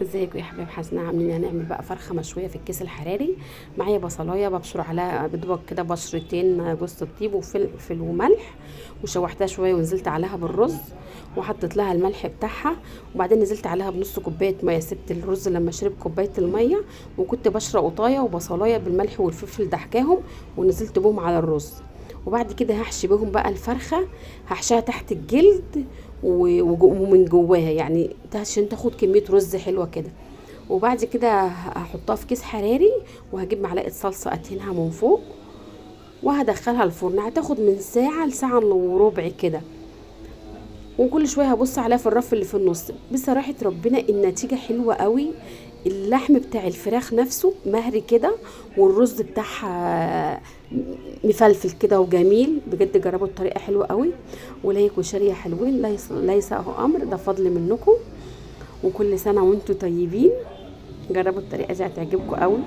ازيكم يا حبايب حسنا عاملين؟ هنعمل بقى فرخه مشويه في الكيس الحراري. معايا بصلايه ببشر عليها بدوق كده بشرتين جوز الطيب وفلفل وملح، وشوحتها شويه ونزلت عليها بالرز وحطيت لها الملح بتاعها، وبعدين نزلت عليها بنص كوبايه ميه. سبت الرز لما شرب كوبايه الميه، وكنت بشره قطايه وبصلايه بالملح والفلفل دحكاهم ونزلت بهم على الرز. وبعد كده هحشي بهم بقى الفرخه، هحشيها تحت الجلد ومن جواها، يعني عشان تاخد كميه رز حلوه كده. وبعد كده هحطها في كيس حراري، وهجيب معلقه صلصه ادهنها من فوق، وهدخلها الفرن. هتاخد من ساعه لساعه الا وربع كده، وكل شويه هبص عليها في الرف اللي في النص. بصراحه ربنا النتيجه حلوه قوي. اللحم بتاع الفراخ نفسه مهري كده، والرز بتاعها مفلفل كده وجميل بجد. جربوا الطريقه حلوه قوي. وليك وشاريه حلوين، ليس اهو امر، ده فضل منكم. وكل سنه وانتم طيبين. جربوا الطريقه دي هتعجبكم قوي.